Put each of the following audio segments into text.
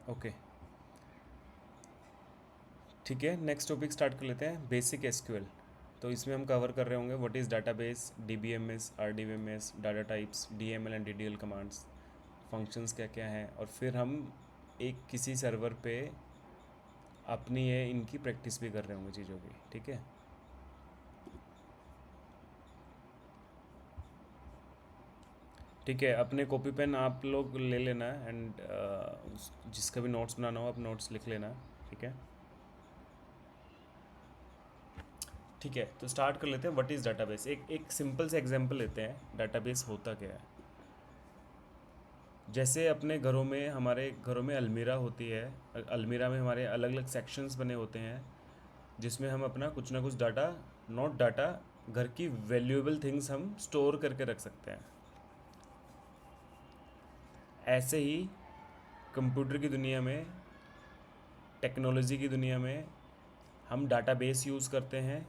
Okay, ठीक है, next topic start कर लेते हैं, बेसिक एसक्यूएल। तो इसमें हम कवर कर रहे होंगे what is database, DBMS, RDBMS, data types, DML and DDL commands, functions क्या क्या हैं, और फिर हम एक किसी सर्वर पे अपनी ये इनकी प्रैक्टिस भी कर रहे होंगे चीज़ों की, ठीक है। ठीक है, अपने कॉपी पेन आप लोग ले लेना एंड जिसका भी नोट्स बनाना हो आप नोट्स लिख लेना, ठीक है। ठीक है, तो स्टार्ट कर लेते हैं व्हाट इज़ डाटाबेस। एक एक सिंपल से एग्जांपल लेते हैं डाटाबेस होता क्या है। जैसे अपने घरों में, हमारे घरों में अलमीरा होती है, अलमीरा में हमारे अलग अलग सेक्शंस बने होते हैं जिसमें हम अपना कुछ ना कुछ डाटा, नॉट डाटा, घर की वैल्यूएबल थिंग्स हम स्टोर करके रख सकते हैं। ऐसे ही कंप्यूटर की दुनिया में, टेक्नोलॉजी की दुनिया में हम डाटाबेस यूज़ करते हैं,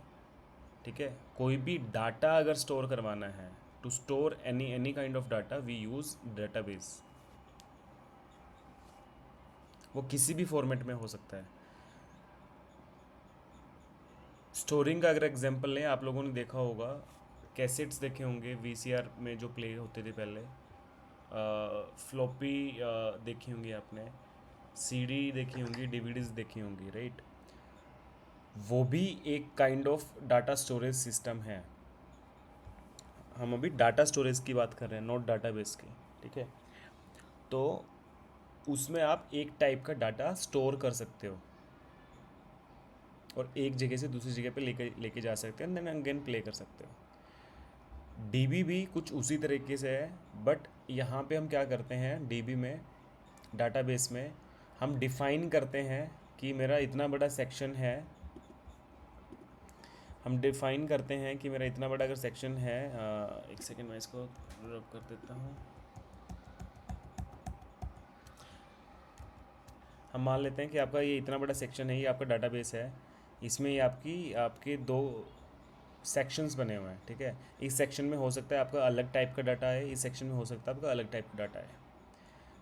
ठीक है। कोई भी डाटा अगर स्टोर करवाना है, to store any any kind of data we use database. वो किसी भी फॉर्मेट में हो सकता है। स्टोरिंग का अगर एग्जांपल लें, आप लोगों ने देखा होगा, कैसेट्स देखे होंगे वीसीआर में जो प्ले होते थे पहले, फ्लॉपी देखी होंगी आपने, सीडी देखी होंगी, डीवीडीज देखी होंगी, राइट। वो भी एक kind of data storage system है। हम अभी डाटा स्टोरेज की बात कर रहे हैं, नॉट डाटाबेस की, ठीक है। तो उसमें आप एक टाइप का डाटा स्टोर कर सकते हो और एक जगह से दूसरी जगह पे लेके लेके जा सकते हैं, देन अगेन प्ले कर सकते हो। डीबी भी कुछ उसी तरीके से है, बट यहाँ पे हम क्या करते हैं, डीबी में, डाटाबेस में हम डिफाइन करते हैं कि मेरा इतना बड़ा सेक्शन है। हम डिफाइन करते हैं कि मेरा इतना बड़ा अगर सेक्शन है, एक सेकेंड मैं इसको रब कर देता हूँ। हम मान लेते हैं कि आपका ये इतना बड़ा सेक्शन है, ये आपका डाटाबेस है, इसमें ये आपके दो सेक्शंस बने हुए हैं, ठीक है। इस सेक्शन में हो सकता है आपका अलग टाइप का डाटा है, इस सेक्शन में हो सकता है आपका अलग टाइप का डाटा है।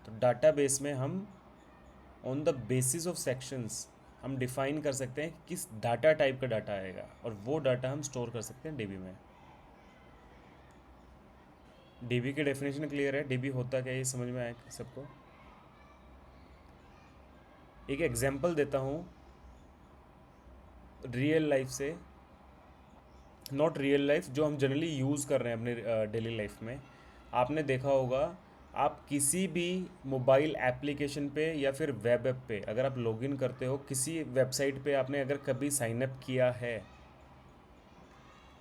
तो डाटाबेस में हम on the basis of sections हम डिफाइन कर सकते हैं कि किस डाटा टाइप का डाटा आएगा, और वो डाटा हम स्टोर कर सकते हैं डीबी में। डीबी की डेफिनेशन क्लियर है, डीबी होता क्या है, ये समझ में आया सबको। एक एग्जांपल देता हूँ रियल लाइफ से, नॉट रियल लाइफ, जो हम जनरली यूज़ कर रहे हैं अपने डेली लाइफ में। आपने देखा होगा, आप किसी भी मोबाइल एप्लीकेशन पे या फिर वेब ऐप पे अगर आप लॉगिन करते हो, किसी वेबसाइट पे आपने अगर कभी साइन अप किया है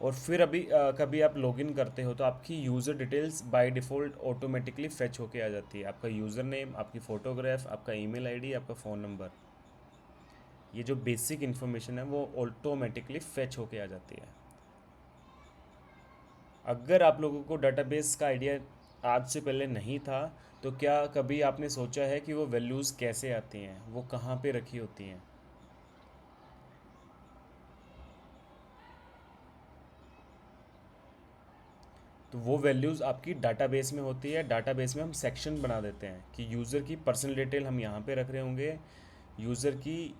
और फिर अभी कभी आप लॉगिन करते हो, तो आपकी user details by default automatically fetch होके आ जाती है। आपका यूज़र नेम, आपकी फ़ोटोग्राफ, आपका ईमेल आईडी, आपका फ़ोन नंबर, ये जो बेसिक इन्फॉर्मेशन है वो ऑटोमेटिकली फेच होके आ जाती है। अगर आप लोगों को डाटाबेस का आइडिया आज से पहले नहीं था, तो क्या कभी आपने सोचा है कि वो वैल्यूज़ कैसे आती हैं, वो कहाँ पे रखी होती हैं। तो वो वैल्यूज़ आपकी डाटाबेस में होती है। डाटाबेस में हम सेक्शन बना देते हैं कि यूज़र की पर्सनल डिटेल हम यहाँ पे रख रहे होंगे, यूज़र की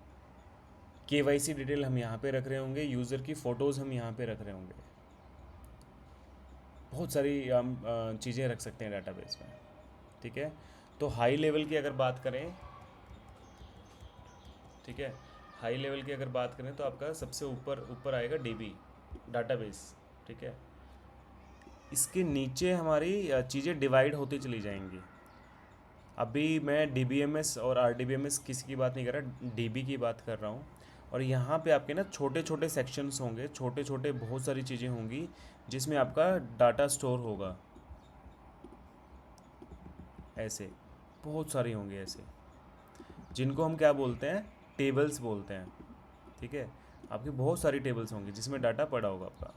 केवाईसी डिटेल हम यहाँ पे रख रहे होंगे, यूज़र की फ़ोटोज़ हम यहाँ पे रख रहे होंगे। बहुत सारी हम चीज़ें रख सकते हैं डाटाबेस में, ठीक है। तो हाई लेवल की अगर बात करें, ठीक है, हाई लेवल की अगर बात करें तो आपका सबसे ऊपर ऊपर आएगा डीबी, डाटाबेस, ठीक है। इसके नीचे हमारी चीज़ें डिवाइड होती चली जाएंगी। अभी मैं डीबीएमएस और आरडीबीएमएस किसी की बात नहीं कर रहा, डीबी की बात कर रहा हूँ। और यहाँ पे आपके ना छोटे छोटे सेक्शंस होंगे, छोटे छोटे बहुत सारी चीज़ें होंगी जिसमें आपका डाटा स्टोर होगा। ऐसे बहुत सारी होंगी ऐसे, जिनको हम क्या बोलते हैं, टेबल्स बोलते हैं, ठीक है। आपकी बहुत सारी टेबल्स होंगी जिसमें डाटा पड़ा होगा आपका।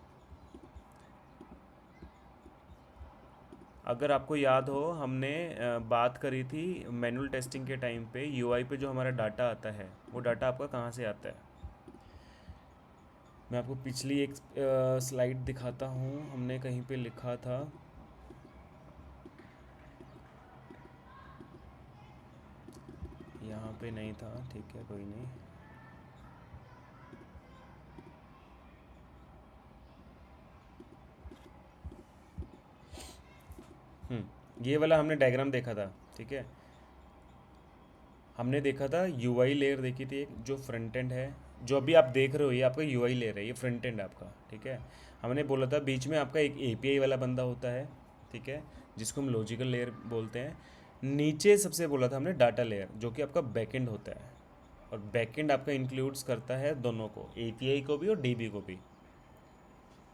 अगर आपको याद हो, हमने बात करी थी मैनुअल टेस्टिंग के टाइम पे, यूआई पे जो हमारा डाटा आता है वो डाटा आपका कहाँ से आता है। मैं आपको पिछली एक स्लाइड दिखाता हूँ, हमने कहीं पे लिखा था, यहाँ पे नहीं था, ठीक है कोई नहीं। ये वाला हमने डायग्राम देखा था, ठीक है। हमने देखा था यूआई लेयर देखी थी एक, जो फ्रंट एंड है। जो अभी आप देख रहे हो ये आपका यूआई लेयर है, ये फ्रंट एंड आपका, ठीक है। हमने बोला था बीच में आपका एक एपीआई वाला बंदा होता है, ठीक है, जिसको हम लॉजिकल लेयर बोलते हैं। नीचे सबसे बोला था हमने डाटा लेयर, जो कि आपका बैकएंड होता है। और बैकएंड आपका इंक्लूड्स करता है दोनों को, एपीआई को भी और डीबी को भी,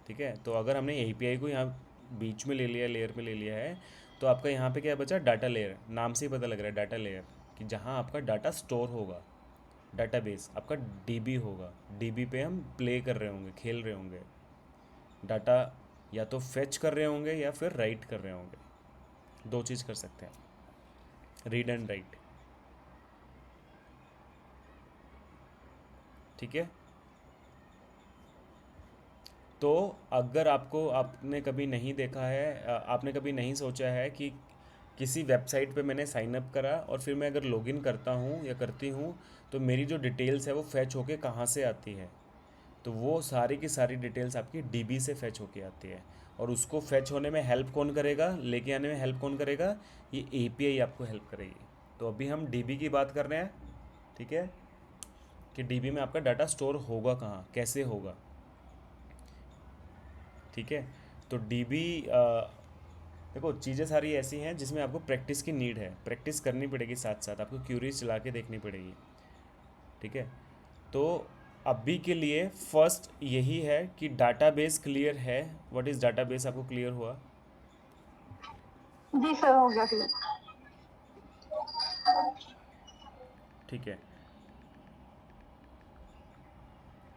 ठीक है। तो अगर हमने एपीआई को यहाँ बीच में ले लिया, लेयर में ले लिया है, तो आपका यहाँ पे क्या बचा, डाटा लेयर। नाम से ही पता लग रहा है डाटा लेयर, कि जहाँ आपका डाटा स्टोर होगा। डाटाबेस आपका डीबी होगा, डीबी पे हम प्ले कर रहे होंगे, खेल रहे होंगे। डाटा या तो फेच कर रहे होंगे या फिर राइट कर रहे होंगे, दो चीज़ कर सकते हैं, रीड एंड राइट, ठीक है। तो अगर आपको, आपने कभी नहीं देखा है, आपने कभी नहीं सोचा है कि किसी वेबसाइट पे मैंने साइन अप करा और फिर मैं अगर लॉगिन करता हूँ या करती हूँ, तो मेरी जो डिटेल्स है वो फैच होके कहाँ से आती है, तो वो सारी की सारी डिटेल्स आपकी डीबी से फैच होके आती है। और उसको फैच होने में हेल्प कौन करेगा, लेके आने में हेल्प कौन करेगा, ये एपीआई आपको हेल्प करेगी। तो अभी हम डीबी की बात कर रहे हैं, ठीक है, कि डीबी में आपका डाटा स्टोर होगा कहाँ, कैसे होगा, ठीक है। तो डीबी, देखो चीज़ें सारी ऐसी हैं जिसमें आपको प्रैक्टिस की नीड है, प्रैक्टिस करनी पड़ेगी, साथ साथ आपको क्यूरीज चला के देखनी पड़ेगी, ठीक है। तो अभी के लिए फर्स्ट यही है कि डाटाबेस क्लियर है। व्हाट इज़ डाटाबेस, आपको क्लियर हुआ? जी सर, हो गया क्लियर। ठीक है।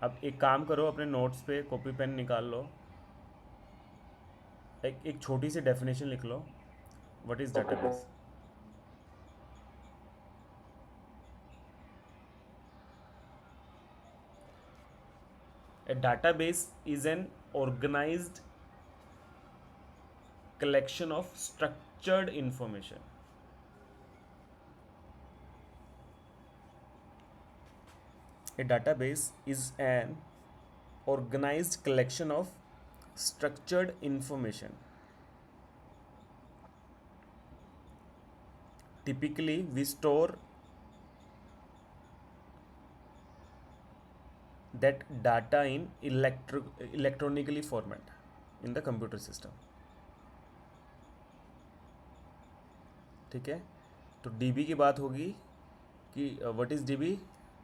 अब एक काम करो, अपने नोट्स पे कॉपी पेन निकाल लो, एक छोटी सी डेफिनेशन लिख लो, what is database. A database is an organized collection of structured information. A database is an organized collection of structured information. Typically, we store that data in electronically format in the computer system. ठीक है। तो dB की बात होगी कि what is DB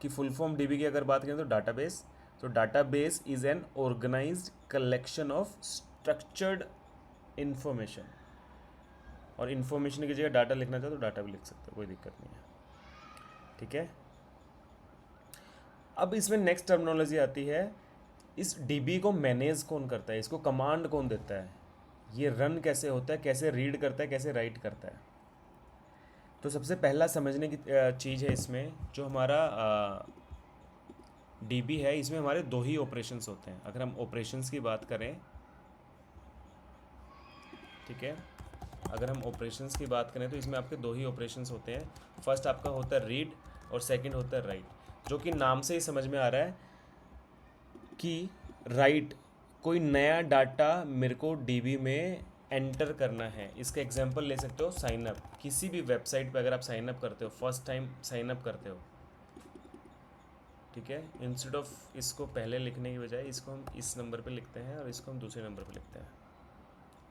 की full form, DB की अगर बात करें तो डाटाबेस। तो database is an organised collection of structured information. और इन्फॉर्मेशन की जगह डाटा लिखना चाहो तो डाटा भी लिख सकते हो, कोई दिक्कत नहीं है, ठीक है। अब इसमें नेक्स्ट टर्मिनोलॉजी आती है, इस डीबी को मैनेज कौन करता है, इसको कमांड कौन देता है, ये रन कैसे होता है, कैसे रीड करता है, कैसे राइट करता है। तो सबसे पहला समझने की चीज़ है इसमें, जो हमारा डीबी है, इसमें हमारे दो ही ऑपरेशंस होते हैं। अगर हम ऑपरेशंस की बात करें, ठीक है, अगर हम ऑपरेशंस की बात करें तो इसमें आपके दो ही ऑपरेशंस होते हैं। फर्स्ट आपका होता है रीड और सेकंड होता है राइट। जो कि नाम से ही समझ में आ रहा है कि राइट, कोई नया डाटा मेरे को डीबी में एंटर करना है। इसका एग्जांपल ले सकते हो साइन अप, किसी भी वेबसाइट पे अगर आप साइन अप करते हो, फर्स्ट टाइम साइन अप करते हो, ठीक है, इंस्टेड ऑफ इसको पहले लिखने की बजाय इसको हम इस नंबर पे लिखते हैं और इसको हम दूसरे नंबर पे लिखते हैं,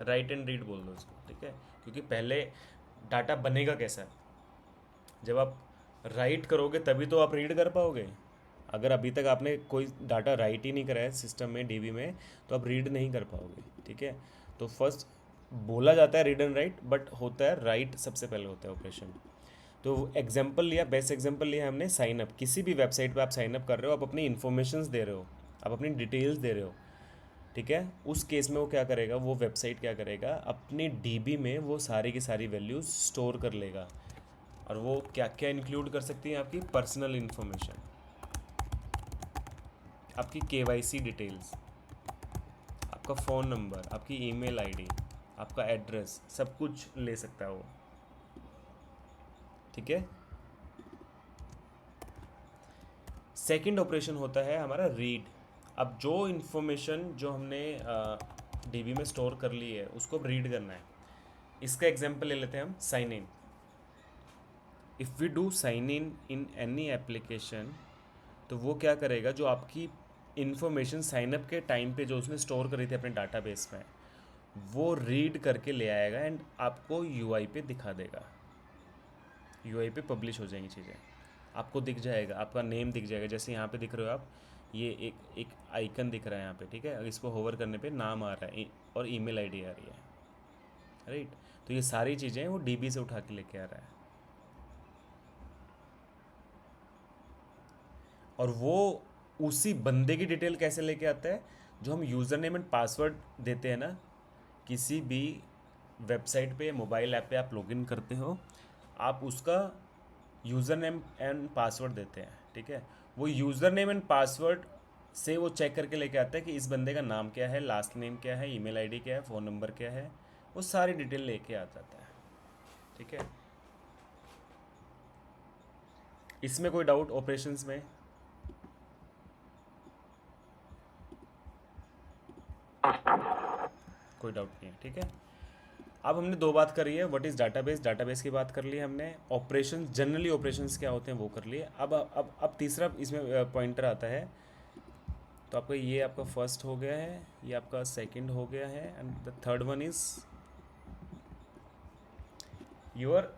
राइट एंड रीड बोल दो इसको, ठीक है। क्योंकि पहले डाटा बनेगा कैसा, जब आप राइट करोगे तभी तो आप रीड कर पाओगे। अगर अभी तक आपने कोई डाटा राइट ही नहीं करा है सिस्टम में, डीबी में, तो आप रीड नहीं कर पाओगे, ठीक है। तो फर्स्ट बोला जाता है रीड एंड राइट, बट होता है राइट सबसे पहले होता है ऑपरेशन। तो एग्जांपल लिया, बेस्ट एग्जांपल लिया हमने साइन अप। किसी भी वेबसाइट पे आप साइन अप कर रहे हो, आप अपनी इन्फॉर्मेशंस दे रहे हो, आप अपनी डिटेल्स दे रहे हो, ठीक है। उस केस में वो क्या करेगा, वो वेबसाइट क्या करेगा, अपनी डीबी में वो सारी की सारी वैल्यूज स्टोर कर लेगा। और वो क्या क्या इंक्लूड कर सकती है, आपकी पर्सनल इन्फॉर्मेशन, आपकी केवाईसी डिटेल्स, आपका फ़ोन नंबर, आपकी ईमेल आईडी, आपका एड्रेस, सब कुछ ले सकता है वो, ठीक है। सेकंड ऑपरेशन होता है हमारा रीड। अब जो इन्फॉर्मेशन जो हमने डीबी में स्टोर कर ली है उसको अब रीड करना है। इसका एग्जांपल ले लेते हैं हम, sign in. If we do sign in in any application, तो वो क्या करेगा, जो आपकी इन्फॉर्मेशन साइनअप के टाइम पे जो उसने स्टोर करी थी अपने डाटाबेस में, वो रीड करके ले आएगा एंड आपको यूआई पे दिखा देगा। यूआई पे पब्लिश हो जाएंगी चीज़ें, आपको दिख जाएगा, आपका नेम दिख जाएगा। जैसे यहाँ पे दिख रहे हो आप, ये एक एक आइकन दिख रहा है यहाँ पे, ठीक है। इसको होवर करने पे नाम आ रहा है और ईमेल आईडी आ रही है, राइट। तो ये सारी चीज़ें वो डीबी से उठा के लेके आ रहा है, और वो उसी बंदे की डिटेल कैसे लेके आता है, जो हम यूज़र नेम एंड पासवर्ड देते हैं ना, किसी भी वेबसाइट पे, मोबाइल ऐप पे आप लॉगिन करते हो, आप उसका यूज़र नेम एंड पासवर्ड देते हैं, ठीक है। वो यूज़र नेम एंड पासवर्ड से वो चेक करके लेके आता है कि इस बंदे का नाम क्या है, लास्ट नेम क्या है, ईमेल आईडी क्या है, फ़ोन नंबर क्या है, वो सारी डिटेल लेके आ जाता है, ठीक है। इसमें कोई डाउट ऑपरेशंस में? कोई डाउट नहीं है, ठीक है। अब हमने दो बात करी है, व्हाट इज़ डाटाबेस, डाटाबेस की बात कर ली है हमने। ऑपरेशन, जनरली ऑपरेशंस क्या होते हैं वो कर लिए। अब तीसरा इसमें पॉइंटर आता है। तो आपका ये आपका फर्स्ट हो गया है, ये आपका सेकंड हो गया है, and the third one is your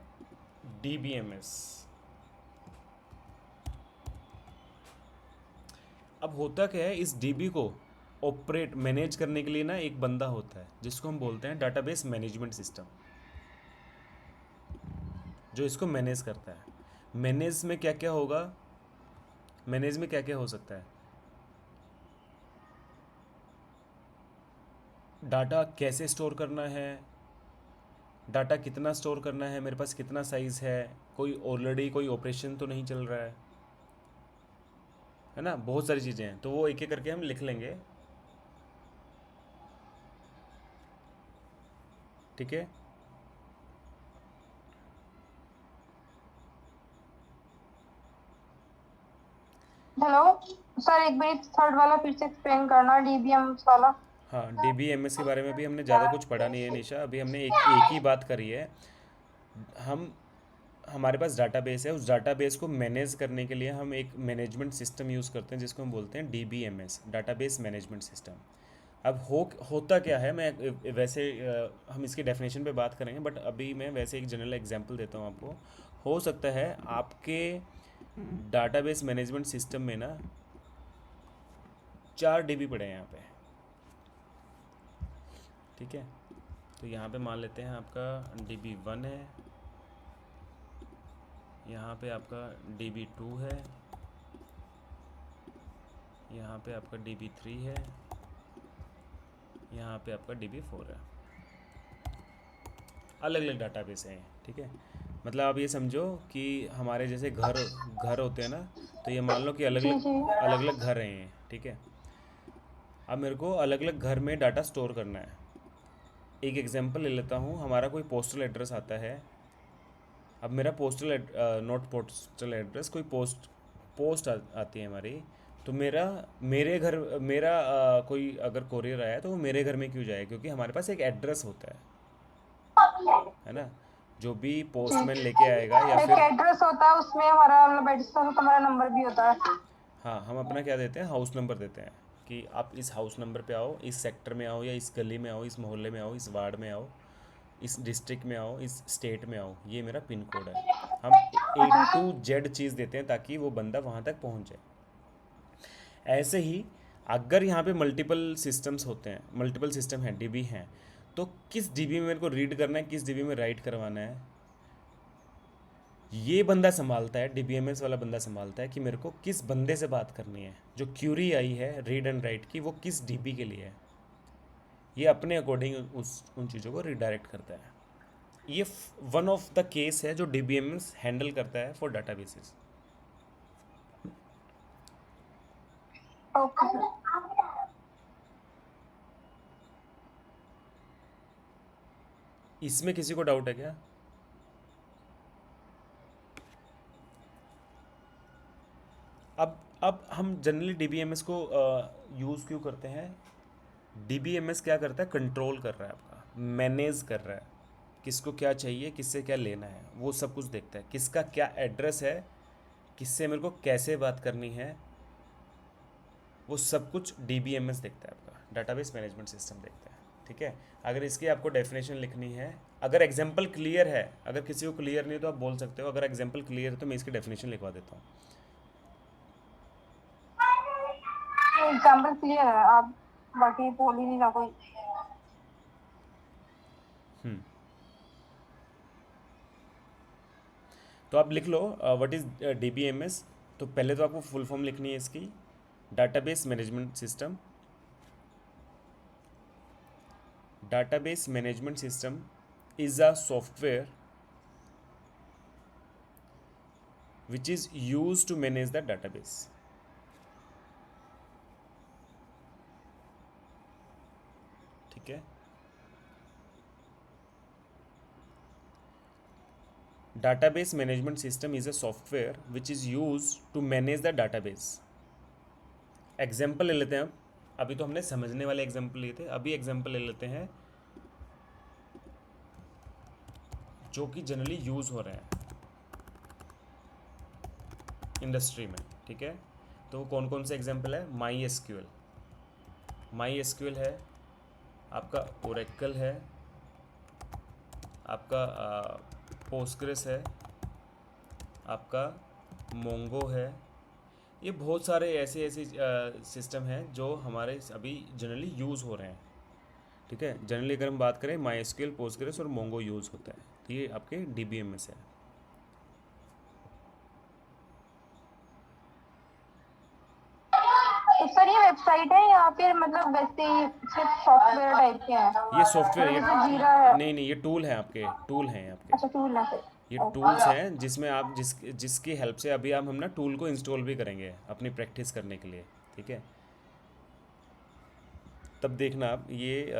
DBMS. अब होता क्या है, इस डीबी को ऑपरेट मैनेज करने के लिए ना एक बंदा होता है जिसको हम बोलते हैं डाटाबेस मैनेजमेंट सिस्टम, जो इसको मैनेज करता है। मैनेज में क्या क्या होगा, मैनेज में क्या क्या हो सकता है, डाटा कैसे स्टोर करना है, डाटा कितना स्टोर करना है, मेरे पास कितना साइज़ है, कोई ऑलरेडी कोई ऑपरेशन तो नहीं चल रहा है ना, बहुत सारी चीज़ें हैं। तो वो एक एक करके हम लिख लेंगे, ठीक है। हेलो सर, एक बार थर्ड वाला फिर से एक्सप्लेन करना, डीबीएम वाला। हाँ, डीबीएमएस के बारे में भी हमने ज़्यादा कुछ पढ़ा नहीं है निशा, अभी हमने एक एक ही बात करी है। हम, हमारे पास डाटाबेस है, उस डाटाबेस को मैनेज करने के लिए हम एक मैनेजमेंट सिस्टम यूज़ करते हैं जिसको हम बोलते हैं डीबीएमएस, डाटाबेस मैनेजमेंट सिस्टम। अब होता क्या है, मैं वैसे हम इसकी डेफिनेशन पे बात करेंगे, बट अभी मैं वैसे एक जनरल एग्जांपल देता हूँ आपको। हो सकता है आपके डाटाबेस मैनेजमेंट सिस्टम में ना 4 डीबी पड़े हैं यहाँ पे, ठीक है। तो यहाँ पे मान लेते हैं आपका DB1 है, यहाँ पे आपका DB2 है, यहाँ पे आपका DB3 है, यहाँ पे आपका DB4 है। अलग अलग डाटाबेस हैं, ठीक है। मतलब आप ये समझो कि हमारे जैसे घर घर होते हैं ना, तो ये मान लो कि जी जी। अलग अलग घर हैं, ठीक है। अब मेरे को अलग अलग घर में डाटा स्टोर करना है। एक एग्जांपल ले लेता हूँ, हमारा कोई पोस्टल एड्रेस आता है। अब मेरा पोस्टल, नॉट पोस्टल एड्रेस, कोई पोस्ट आती है हमारी। तो मेरे घर, मेरा कोई अगर कोरियर आया तो वो मेरे घर में क्यों जाए, क्योंकि हमारे पास एक एड्रेस होता है ना। जो भी जी, पोस्टमैन लेके आएगा या एक फिर, एड्रेस होता है, उसमें हमारा मतलब एड्रेस होता है, हमारा नंबर भी होता है। हाँ, हम अपना क्या देते हैं, हाउस नंबर देते हैं कि आप इस हाउस नंबर पे आओ, इस सेक्टर में आओ, या इस गली में आओ, इस मोहल्ले में आओ, इस वार्ड में आओ, इस डिस्ट्रिक्ट में आओ, इस स्टेट में आओ, ये मेरा पिन कोड है। हम A to Z चीज़ देते हैं ताकि वो बंदा वहाँ तक पहुँच जाए। ऐसे ही अगर यहाँ पे मल्टीपल सिस्टम्स होते हैं, मल्टीपल सिस्टम हैं, डीबी हैं, तो किस डीबी में मेरे को रीड करना है, किस डीबी में राइट करवाना है, ये बंदा संभालता है, डीबीएमएस वाला बंदा संभालता है कि मेरे को किस बंदे से बात करनी है। जो क्यूरी आई है रीड एंड राइट की, वो किस डीबी के लिए है, ये अपने अकॉर्डिंग उस उन चीज़ों को रिडायरेक्ट करता है। ये वन ऑफ द केस है जो डीबीएमएस हैंडल करता है फॉर डाटाबेसेस। Okay sir. इसमें किसी को डाउट है क्या? अब हम जनरली डीबीएमएस को यूज़ क्यों करते हैं? डीबीएमएस क्या करता है? कंट्रोल कर रहा है, आपका मैनेज कर रहा है, किसको क्या चाहिए, किससे क्या लेना है, वो सब कुछ देखता है, किसका क्या एड्रेस है, किससे मेरे को कैसे बात करनी है, वो सब कुछ डीबीएमएस देखता है, आपका डाटाबेस मैनेजमेंट सिस्टम देखता है। ठीक है, अगर इसकी आपको डेफिनेशन लिखनी है, अगर एग्जांपल क्लियर है, अगर किसी को क्लियर नहीं है तो आप बोल सकते हो, अगर एग्जांपल क्लियर है तो मैं इसकी डेफिनेशन लिखवा देता हूँ। एग्जाम्पल क्लियर है, आप बाकी बोल ही नहीं रहा कोई। तो आप लिख लो व्हाट इज़ डीबीएमएस। तो पहले तो आपको फुल फॉर्म लिखनी है इसकी, database management system. Database management system is a software which is used to manage the database. ठीक है, database management system is a software which is used to manage the database. Example ले लेते हैं अब, अभी तो हमने समझने वाले एग्जाम्पल लिए थे, अभी एग्जाम्पल ले लेते हैं जो कि जनरली यूज़ हो रहे हैं इंडस्ट्री में। ठीक है, तो वो कौन कौन से एग्जाम्पल है? माई एसक्यूएल, माई एसक्यूएल है आपका, ओरेकल है आपका, पोस्टग्रेस है आपका, मोंगो है। ये बहुत सारे ऐसे ऐसे सिस्टम हैं जो हमारे अभी जनरली यूज़ हो रहे हैं। ठीक है, जनरली अगर हम बात करें माई एसक्यूएल, पोस्टग्रेस और मोंगो यूज़ होता है, तो ये आपके डीबीएमएस है। तो सर ये वेबसाइट है या फिर मतलब वैसे ही सिर्फ सॉफ्टवेयर टाइप के हैं? ये सॉफ्टवेयर, मतलब ये जैसे जीरा है। नहीं नहीं, ये टूल है आपके, टूल हैं आपके, अच्छा टूल है। ये ओके। टूल्स हैं जिसमें आप जिसकी हेल्प से अभी हम ना टूल को इंस्टॉल भी करेंगे अपनी प्रैक्टिस करने के लिए। ठीक है, तब देखना आप ये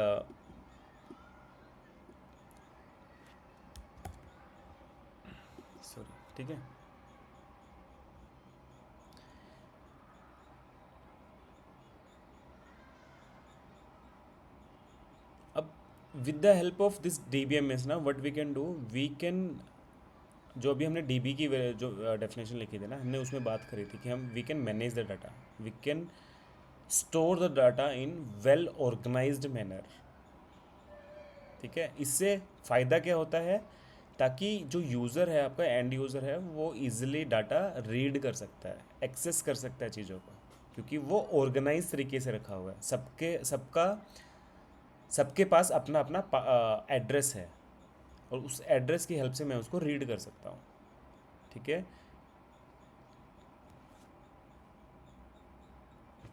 सॉरी, ठीक है। अब with the help of this DBMS ना, what we can do, we can, जो अभी हमने डीबी की जो डेफिनेशन लिखी थी ना, हमने उसमें बात करी थी कि हम we can manage the data, we can store the data in well organised manner. ठीक है, इससे फ़ायदा क्या होता है? ताकि जो यूज़र है आपका, एंड यूज़र है, वो इजीली डाटा रीड कर सकता है, एक्सेस कर सकता है चीज़ों को, क्योंकि वो ऑर्गेनाइज तरीके से रखा हुआ है, सबके पास अपना अपना एड्रेस है, और उस एड्रेस की हेल्प से मैं उसको रीड कर सकता हूँ। ठीक है,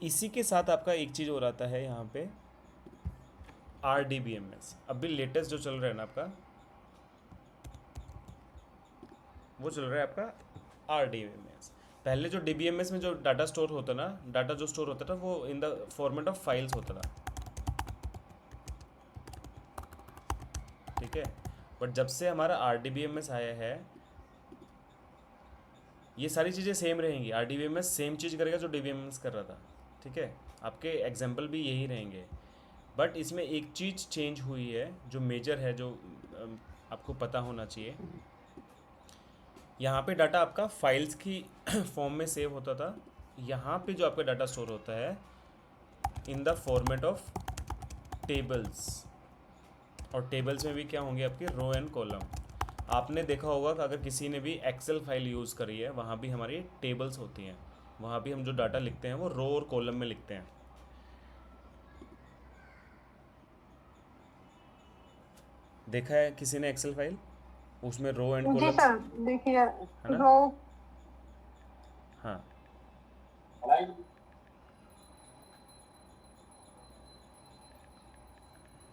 इसी के साथ आपका एक चीज़ और आता है यहाँ पे, R D B M S. अभी लेटेस्ट जो चल रहा है ना आपका, वो चल रहा है आपका R D B M S. पहले जो डी बी एम एस में जो डाटा स्टोर होता ना, डाटा जो स्टोर होता था वो in the format of files होता था। ठीक है, बट जब से हमारा R D B M S आया है, ये सारी चीज़ें सेम रहेंगी, R D B M S same चीज़ करेगा जो डी बी एम एस कर रहा था। ठीक है, आपके एग्जाम्पल भी यही रहेंगे, बट इसमें एक चीज़ चेंज हुई है जो मेजर है, जो आपको पता होना चाहिए। यहाँ पे डाटा आपका फाइल्स की फॉर्म में सेव होता था, यहाँ पे जो आपका डाटा स्टोर होता है इन द फॉर्मेट ऑफ टेबल्स, और टेबल्स में भी क्या होंगे आपके, रो एंड कॉलम। आपने देखा होगा कि अगर किसी ने भी एक्सेल फाइल यूज़ करी है, वहाँ भी हमारी टेबल्स होती हैं, वहाँ भी हम जो डाटा लिखते हैं वो रो और कॉलम में लिखते हैं। देखा है किसी ने एक्सेल फाइल, उसमें रो एंड जी कॉलम्स, सर, देखिए है ना? रो। हाँ,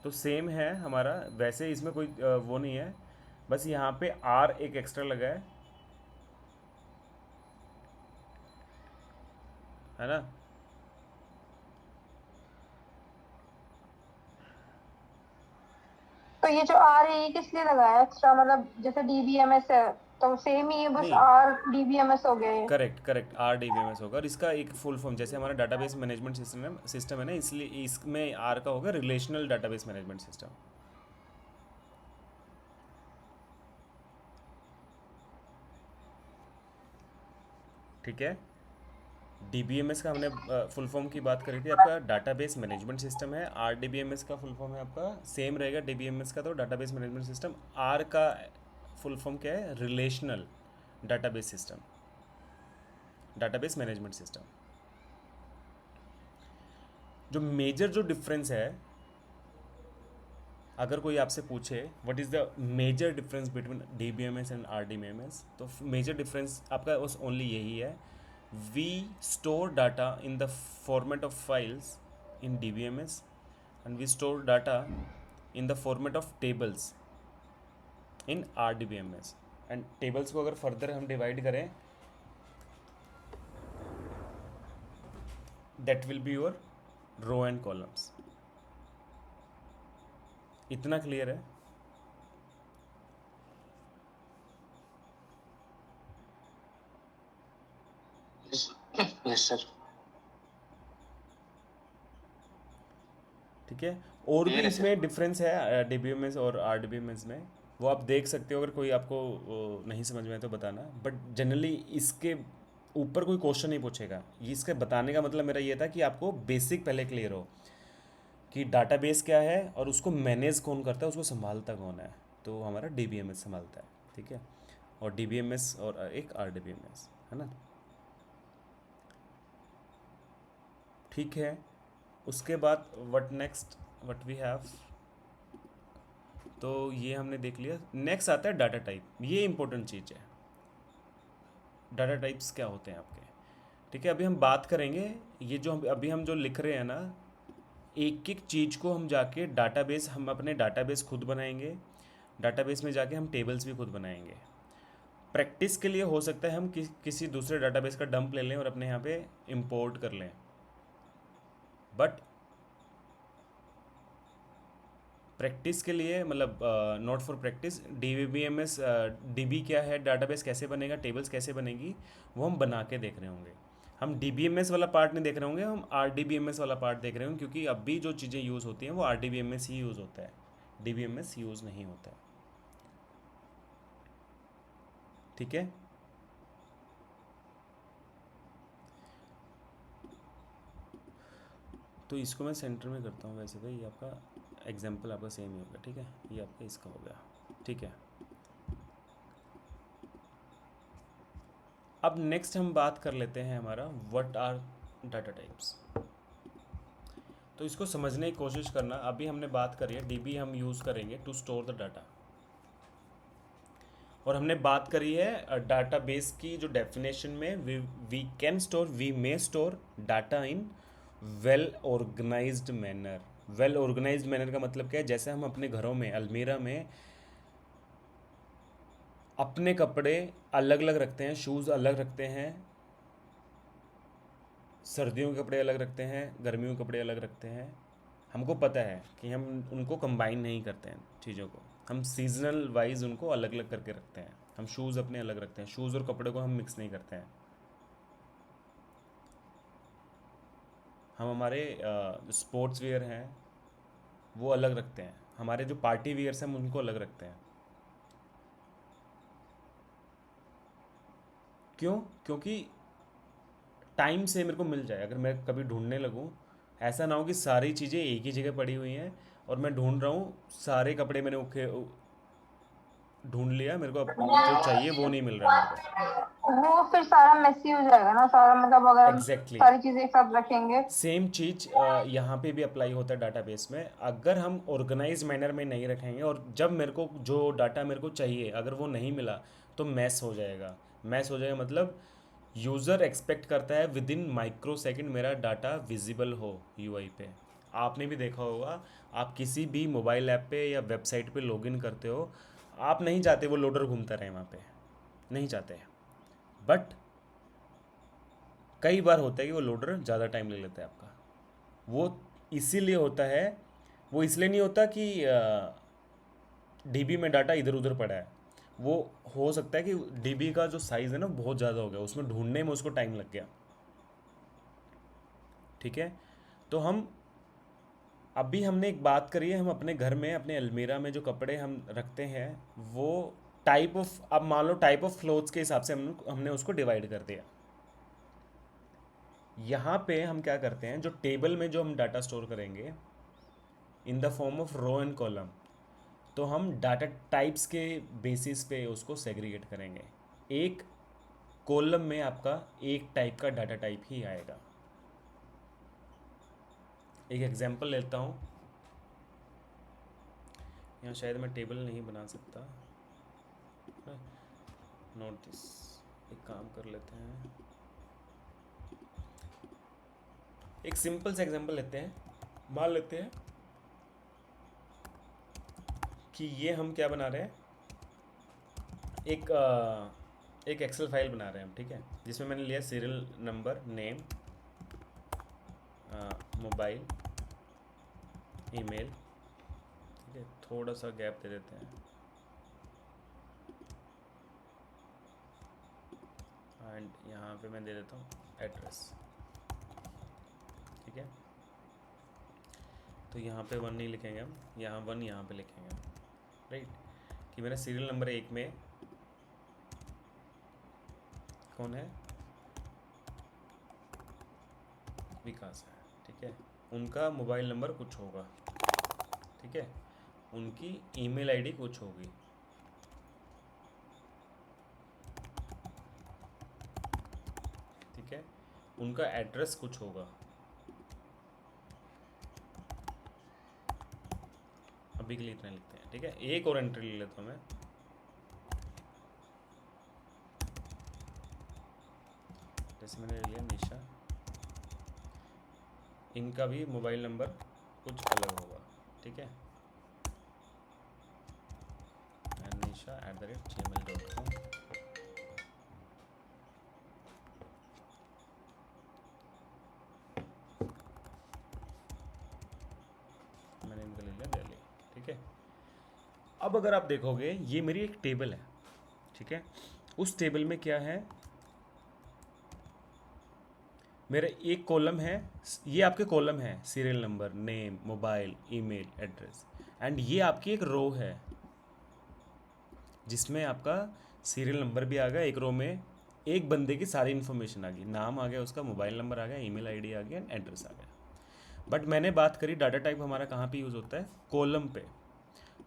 तो सेम है हमारा, वैसे इसमें कोई वो नहीं है, बस यहाँ पे आर एक एक्स्ट्रा लगा है ना? तो ये जो आ रही है ये किस लिए लगाया एक्स्ट्रा? मतलब जैसे डीबीएमएस है तो सेम ही है, बस नहीं, आर डीबीएमएस हो गया ये। Correct correct, R D B M S होगा। और इसका एक फुल फॉर्म, जैसे हमारा डाटाबेस मैनेजमेंट सिस्टम है ना, इसलिए इसमें आर का होगा रिलेशनल डाटाबेस मैनेजमेंट सिस्टम। ठीक है। डीबीएमएस का हमने फुल फॉर्म की बात करी थी, आपका डाटाबेस मैनेजमेंट सिस्टम है। आरडीबीएमएस का फुल फॉर्म है आपका सेम रहेगा डीबीएमएस का, तो डाटाबेस मैनेजमेंट सिस्टम। आर का फुल फॉर्म क्या है? Relational database system, database management system. जो मेजर जो डिफरेंस है, अगर कोई आपसे पूछे what is the major difference between D B M S and R D B M S, तो मेजर डिफरेंस आपका बस ओनली यही है, we store data in the format of files in D B M S, and we store data in the format of tables in R D B M S. And tables को अगर further हम divide करें, that will be your row and columns. इतना clear है? Yes sir. ठीक है। और भी क्लियर है सर। इसमें डिफरेंस है डी बी एम एस और R D B M S में, वो आप देख सकते हो। अगर कोई आपको नहीं समझ में आए तो बताना, बट जनरली इसके ऊपर कोई क्वेश्चन नहीं पूछेगा। ये इसके बताने का मतलब मेरा ये था कि आपको बेसिक पहले क्लियर हो कि डाटाबेस क्या है और उसको मैनेज कौन करता है, उसको संभालता कौन है। तो हमारा डी बी एम एस संभालता है, ठीक है। और डी बी एम एस और एक R D B M S, है ना। ठीक है। उसके बाद what next, what we have, तो ये हमने देख लिया। नेक्स्ट आता है डाटा टाइप। ये इंपॉर्टेंट चीज़ है, डाटा टाइप्स क्या होते हैं आपके। ठीक है, अभी हम बात करेंगे। ये जो अभी हम जो लिख रहे हैं ना, एक एक चीज़ को हम जाके डाटाबेस, हम अपने डाटाबेस खुद बनाएंगे। डाटाबेस में जाके हम टेबल्स भी खुद बनाएंगे। प्रैक्टिस के लिए हो सकता है हम किसी दूसरे डाटाबेस का डंप ले लें और अपने यहाँ पे इंपोर्ट कर लें, बट प्रैक्टिस के लिए, मतलब not for practice, D B M S, D B क्या है, डाटाबेस कैसे बनेगा, टेबल्स कैसे बनेगी, वो हम बना के देख रहे होंगे। हम डी बी एम एस वाला पार्ट नहीं देख रहे होंगे, हम R D B M S वाला पार्ट देख रहे होंगे, क्योंकि अभी जो चीज़ें यूज़ होती हैं वो R D B M S ही यूज़ होता है, D B M S use नहीं होता है। ठीक है। तो इसको मैं सेंटर में करता हूँ। वैसे भाई ये आपका एग्जाम्पल आपका सेम ही होगा, ठीक है। ये आपका इसका हो गया, ठीक है। अब नेक्स्ट हम बात कर लेते हैं हमारा व्हाट आर डाटा टाइप्स। तो इसको समझने की कोशिश करना। अभी हमने बात करी है डीबी हम यूज़ करेंगे टू स्टोर द डाटा, और हमने बात करी है डाटाबेस की जो डेफिनेशन में, we can store, we may store data in well organised manner. Well organised manner का मतलब क्या है? जैसे हम अपने घरों में अलमीरा में अपने कपड़े अलग अलग रखते हैं, शूज़ अलग रखते हैं, सर्दियों के कपड़े अलग रखते हैं, गर्मियों के कपड़े अलग रखते हैं। हमको पता है कि हम उनको कंबाइन नहीं करते हैं चीज़ों को, हम सीजनल वाइज उनको अलग अलग करके रखते हैं। हम शूज़ अपने अलग रखते हैं, शूज़ और कपड़े को हम मिक्स नहीं करते हैं। हम हमारे स्पोर्ट्स वेयर हैं वो अलग रखते हैं, हमारे जो पार्टी वेयर्स हैं हम उनको अलग रखते हैं। क्यों? क्योंकि टाइम से मेरे को मिल जाए। अगर मैं कभी ढूंढने लगूँ, ऐसा ना हो कि सारी चीज़ें एक ही जगह पड़ी हुई हैं और मैं ढूंढ रहा हूँ, सारे कपड़े मैंने ढूंढ लिया, मेरे को अब जो चाहिए वो नहीं मिल रहा मेरे को। वो फिर सारा मेसी हो जाएगा ना सारा, मतलब अगर हम एग्जैक्टली सारी चीजें एक साथ रखेंगे। सेम चीज़ यहाँ पे भी अप्लाई होता है डाटाबेस में। अगर हम ऑर्गेनाइज मैनर में नहीं रखेंगे और जब मेरे को जो डाटा मेरे को चाहिए अगर वो नहीं मिला, तो मैस हो जाएगा। मैस हो जाएगा मतलब यूज़र एक्सपेक्ट करता है विद इन माइक्रो सेकेंड मेरा डाटा विजिबल हो यूआई पे। आपने भी देखा होगा, आप किसी भी मोबाइल ऐप पे या वेबसाइट पे लॉगिन करते हो, आप नहीं चाहते वो लोडर घूमता रहे वहाँ पे, नहीं चाहते। बट कई बार होता है कि वो लोडर ज़्यादा टाइम ले लेता है आपका। वो इसीलिए होता है, वो इसलिए नहीं होता कि डीबी में डाटा इधर उधर पड़ा है। वो हो सकता है कि डीबी का जो साइज़ है ना बहुत ज़्यादा हो गया, उसमें ढूंढने में उसको टाइम लग गया। ठीक है, तो हम अभी हमने एक बात करी है, हम अपने घर में अपने अलमीरा में जो कपड़े हम रखते हैं वो टाइप ऑफ, अब मान लो टाइप ऑफ क्लोथ्स के हिसाब से हमने उसको डिवाइड कर दिया। यहाँ पे हम क्या करते हैं, जो टेबल में जो हम डाटा स्टोर करेंगे in the form of row and column, तो हम डाटा टाइप्स के बेसिस पे उसको सेग्रीगेट करेंगे। एक कॉलम में आपका एक टाइप का डाटा टाइप ही आएगा। एक एग्जांपल लेता हूँ, यहाँ शायद मैं टेबल नहीं बना सकता, नोट दिस। एक काम कर लेते हैं, एक सिंपल सा एग्जांपल लेते हैं। मान लेते हैं कि ये हम क्या बना रहे हैं, एक एक्सेल फाइल बना रहे हैं हम, ठीक है, जिसमें मैंने लिया serial number, name, mobile, email. ठीक है, थोड़ा सा गैप दे देते हैं, एंड यहाँ पे मैं दे देता हूँ एड्रेस। ठीक है, तो यहाँ पे 1 नहीं लिखेंगे हम, यहाँ 1 यहाँ पे लिखेंगे हम, राइट। कि मेरा सीरियल नंबर 1 में कौन है, विकास है। ठीक है, उनका मोबाइल नंबर कुछ होगा, ठीक है, उनकी ईमेल आईडी कुछ होगी, ठीक है, उनका एड्रेस कुछ होगा। अभी के लिए इतना लिखते हैं, ठीक है। एक और एंट्री ले लेता हूँ मैं, जैसे मैंने ले लिया निशा, इनका भी मोबाइल नंबर कुछ अलग होगा, ठीक है, nisha@gmail.com। मैंने इनका ले लिया दिल्ली, ठीक है। अब अगर आप देखोगे ये मेरी एक टेबल है, ठीक है, उस टेबल में क्या है, मेरा एक कॉलम है, ये आपके कॉलम है, serial number, name, mobile, email, address, and ये आपकी एक रो है जिसमें आपका सीरियल नंबर भी आ गया, एक रो में एक बंदे की सारी इन्फॉर्मेशन आ गई, नाम आ गया उसका, मोबाइल नंबर आ गया, ईमेल आईडी आ गया, एड्रेस आ गया। बट मैंने बात करी डाटा टाइप हमारा कहाँ पे यूज़ होता है, कॉलम पे।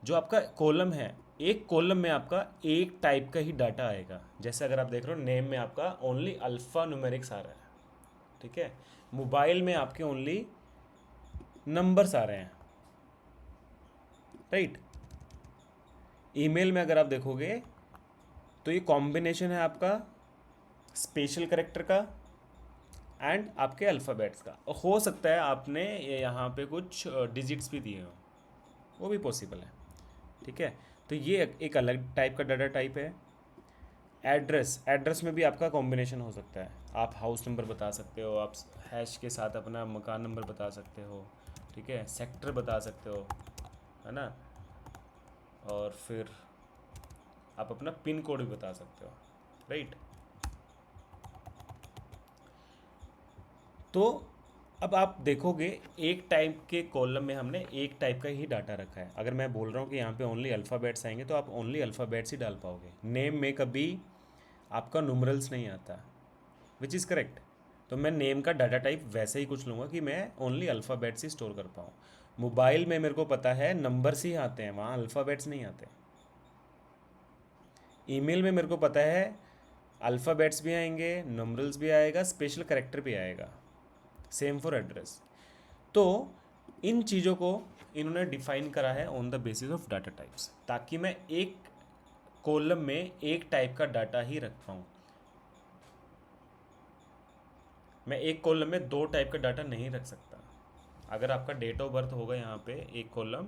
जो आपका कॉलम है, एक कॉलम में आपका एक टाइप का ही डाटा आएगा। जैसे अगर आप देख रहे हो नेम में आपका ओनली अल्फ़ा न्यूमेरिक्स आ रहा है, ठीक है, मोबाइल में आपके ओनली नंबर्स आ रहे हैं, राइट। ईमेल में अगर आप देखोगे तो ये कॉम्बिनेशन है आपका स्पेशल कैरेक्टर का एंड आपके अल्फ़ाबेट्स का। हो सकता है आपने यहाँ पे कुछ डिजिट्स भी दिए हों, वो भी पॉसिबल है, ठीक है। तो ये एक अलग टाइप का डाटा टाइप है। एड्रेस में भी आपका कॉम्बिनेशन हो सकता है, आप हाउस नंबर बता सकते हो, आप हैश के साथ अपना मकान नंबर बता सकते हो, ठीक है, सेक्टर बता सकते हो, है ना, और फिर आप अपना पिन कोड भी बता सकते हो, राइट। तो अब आप देखोगे एक टाइप के कॉलम में हमने एक टाइप का ही डाटा रखा है। अगर मैं बोल रहा हूँ कि यहाँ पे ओनली अल्फ़ाबेट्स आएंगे तो आप ओनली अल्फ़ाबेट्स ही डाल पाओगे। नेम में कभी आपका न्यूमरल्स नहीं आता, विच इज़ करेक्ट। तो मैं नेम का डाटा टाइप वैसे ही कुछ लूँगा कि मैं ओनली अल्फ़ाबेट्स ही स्टोर कर पाऊँ। मोबाइल में मेरे को पता है नंबर्स ही आते हैं, वहाँ अल्फ़ाबेट्स नहीं आते। ईमेल में मेरे को पता है अल्फ़ाबेट्स भी आएंगे, नंबरल्स भी आएगा, स्पेशल कैरेक्टर भी आएगा। Same for address. तो इन चीज़ों को इन्होंने डिफाइन करा है on the basis of data types, ताकि मैं एक कॉलम में एक टाइप का डाटा ही रख पाऊँ। मैं एक कॉलम में दो टाइप का डाटा नहीं रख सकता। अगर आपका डेट ऑफ बर्थ होगा यहाँ पे एक कॉलम,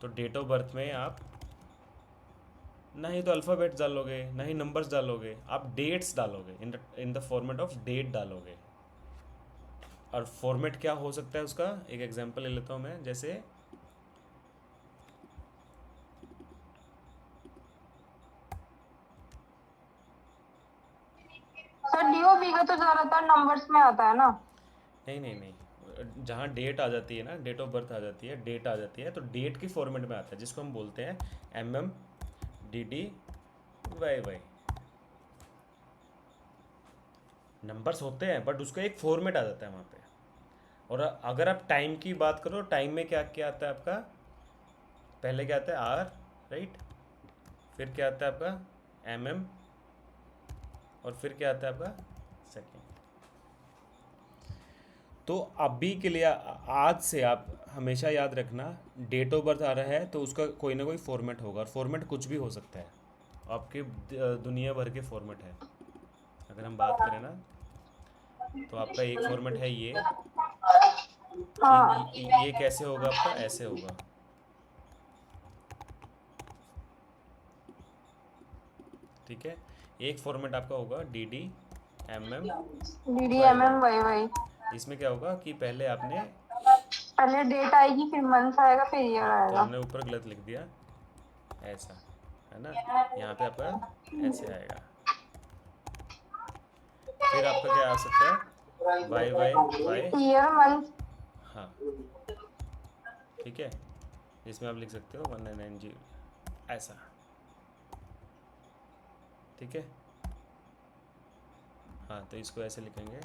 तो डेट ऑफ बर्थ में आप ना ही तो अल्फ़ाबेट्स डालोगे ना ही नंबर्स डालोगे, आप डेट्स डालोगे, in the format of date डालोगे। और फॉर्मेट क्या हो सकता है उसका, एक एग्जांपल ले लेता हूँ मैं, जैसे वीगा तो ज्यादातर नंबर्स में आता है ना। नहीं नहीं नहीं, जहाँ डेट आ जाती है ना, डेट ऑफ बर्थ आ जाती है, डेट आ जाती है, तो डेट की फॉर्मेट में आता है जिसको हम बोलते हैं डी वाई वाई। नंबर्स होते हैं बट उसका एक फॉर्मेट आ जाता है वहाँ पे। और अगर आप टाइम की बात करो, टाइम में क्या क्या आता है आपका, पहले क्या आता है आर, राइट, फिर क्या आता है आपका और फिर क्या आता है आपका सेकेंड। तो अभी के लिए आज से आप हमेशा याद रखना, डेट ऑफ बर्थ आ रहा है तो उसका कोई ना कोई फॉर्मेट होगा, और फॉर्मेट कुछ भी हो सकता है, आपके दुनिया भर के फॉर्मेट है। अगर हम बात करें ना, तो आपका एक फॉर्मेट है ये कि हाँ। ये कैसे होगा, आपका ऐसे होगा, ठीक है। एक फॉर्मेट आपका होगा वाई DDMM वाई। वही वही। इसमें क्या होगा कि पहले आपने, पहले डेट आएगी, फिर मंथ आएगा, फिर ईयर हाँ तो आएगा। हमने ऊपर गलत लिख दिया, ऐसा है ना, यहाँ पे आपका ऐसे आएगा। फिर आपका क्या आ सकता है, Y Y Y, year month. हाँ ठीक है, इसमें आप लिख सकते हो 1990 ऐसा, ठीक है। हाँ तो इसको ऐसे लिखेंगे,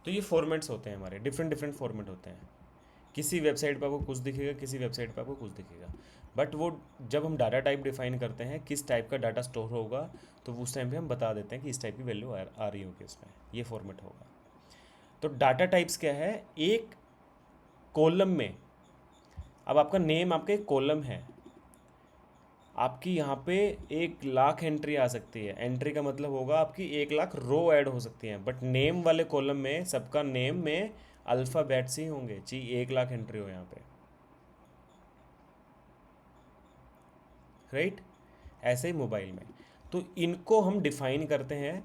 तो ये फॉर्मेट्स होते हैं हमारे, डिफरेंट डिफरेंट फॉर्मेट होते हैं। किसी वेबसाइट पर आपको कुछ दिखेगा, किसी वेबसाइट पर आपको कुछ दिखेगा, बट वो जब हम डाटा टाइप डिफाइन करते हैं किस टाइप का डाटा स्टोर होगा, तो उस टाइम पे हम बता देते हैं कि इस टाइप की वैल्यू आ रही होगी इसमें, ये फॉर्मेट होगा। तो डाटा टाइप्स क्या है, एक कॉलम में, अब आपका नेम आपका एक कॉलम है, आपकी यहाँ पे 1 लाख एंट्री आ सकती है, एंट्री का मतलब होगा आपकी 1 लाख रो ऐड हो सकती हैं, बट नेम वाले कॉलम में सबका नेम में अल्फ़ाबेट्स ही होंगे, चाहिए 1 लाख एंट्री हो यहाँ पे, राइट। ऐसे ही मोबाइल में, तो इनको हम डिफाइन करते हैं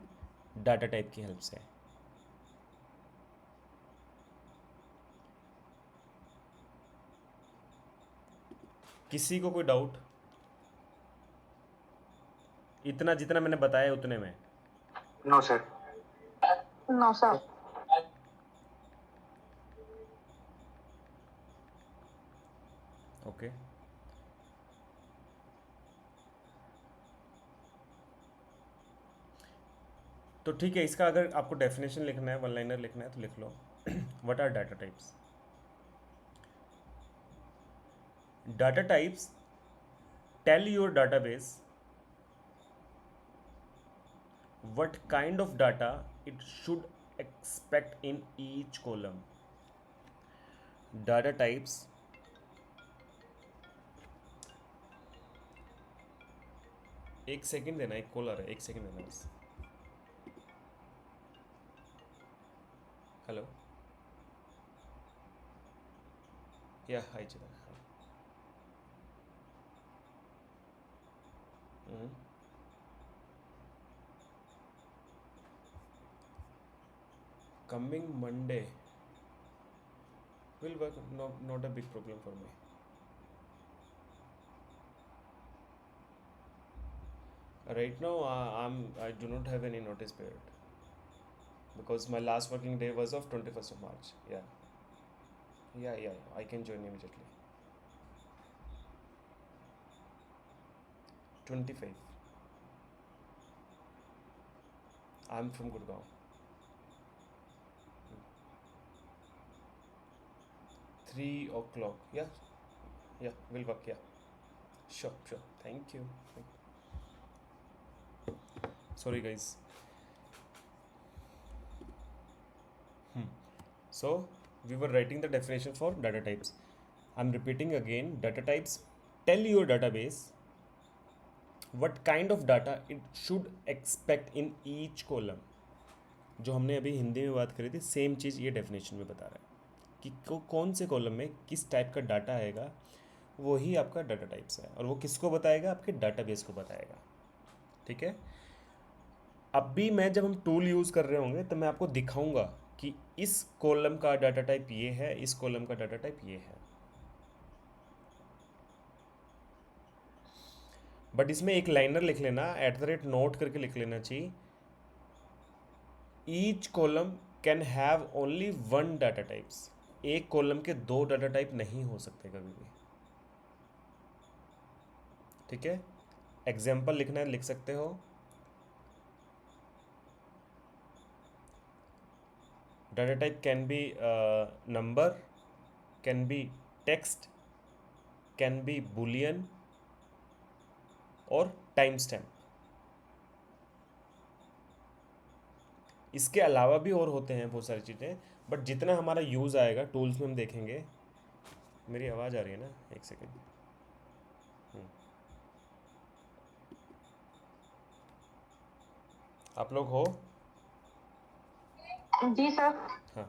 डाटा टाइप की हेल्प से। किसी को कोई डाउट, इतना जितना मैंने बताया उतने में? No sir. No sir. Okay, तो ठीक है, इसका अगर आपको डेफिनेशन लिखना है, वन लाइनर लिखना है तो लिख लो। What are data types? Data types tell your database what kind of data it should expect in each column. Data types एक सेकंड देना, एक कॉल आ रहा है, एक सेकंड देना बस। हेलो, या हाय चिदा। Coming Monday will work, no, not a big problem for me. Right now, I do not have any notice period because my last working day was of 21st of March. Yeah, I can join immediately. 25. I'm from Gurgaon. 3 o'clock. Yeah, will work. Yeah, sure. Thank you. Sorry, guys. So we were writing the definition for data types. I'm repeating again. Data types tell your database what kind of data it should expect in each column. जो हमने अभी हिंदी में बात करी थी, same चीज़ ये definition में बता रहा है कि कौन से कॉलम में किस टाइप का डाटा आएगा, वही आपका डाटा टाइप्स है, और वो किसको बताएगा, आपके डाटाबेस को बताएगा, ठीक है। अभी मैं जब हम टूल यूज़ कर रहे होंगे तो मैं आपको दिखाऊंगा कि इस कॉलम का डाटा टाइप ये है, इस कॉलम का डाटा टाइप ये है, बट इसमें एक लाइनर लिख लेना, @ करके लिख लेना चाहिए। Each column can have only one data types, एक कॉलम के दो डाटा टाइप नहीं हो सकते कभी भी, ठीक है। एग्जाम्पल लिखना है, लिख सकते हो। Data type can be number, can be text, can be Boolean और टाइम स्टैम्प। इसके अलावा भी और होते हैं बहुत सारी चीज़ें, बट जितना हमारा यूज़ आएगा टूल्स में हम देखेंगे। मेरी आवाज़ आ रही है ना, एक सेकेंड। आप लोग हो? जी सर। हाँ,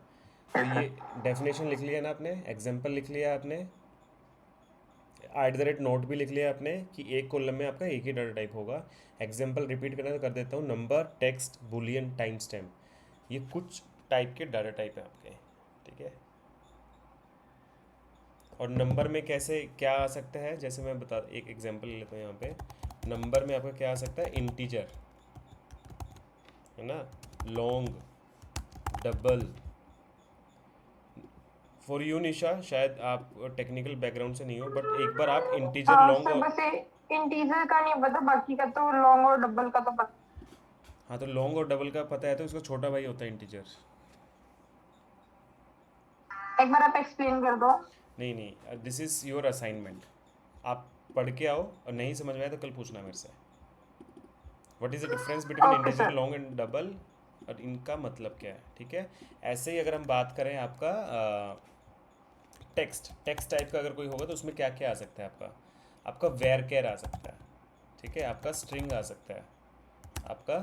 तो ये डेफिनेशन लिख लिया ना आपने, एग्जाम्पल लिख लिया आपने, @ भी लिख लिया आपने कि एक कॉलम में आपका एक ही डाटा टाइप होगा। एग्जाम्पल रिपीट करना कर देता हूँ, number, text, Boolean, time stamp, ये कुछ टाइप के डाटा टाइप हैं आपके, ठीक है। और नंबर में कैसे क्या आ सकता है, जैसे मैं बता एक एग्जांपल ले लेता हूँ यहाँ पे। नंबर में आपका क्या आ सकता है, इंटीजर है ना, लॉन्ग, डबल। फॉर यू निशा, शायद आप टेक्निकल बैकग्राउंड से नहीं हो, बट एक बार आप इंटीजर, हाँ लॉन्ग सर, और बस इंटीजर का नहीं पता, बाकी का तो लॉन्ग और डबल का तो पता। हाँ, तो लॉन्ग और डबल का पता है, तो उसका छोटा भाई होता है इंटीजर। एक बार आप एक्सप्लेन कर दो। नहीं नहीं, दिस इज़ योर असाइनमेंट। आप पढ़ के आओ, और नहीं समझ में आया तो कल पूछना मेरे से। What is the difference between okay integer, sir. Long and double, और इनका मतलब क्या है, ठीक है। ऐसे ही अगर हम बात करें आपका टेक्स्ट टाइप का अगर कोई होगा तो उसमें क्या क्या आ सकता है आपका, आपका वेर केयर आ सकता है, ठीक है। आपका स्ट्रिंग आ सकता है, आपका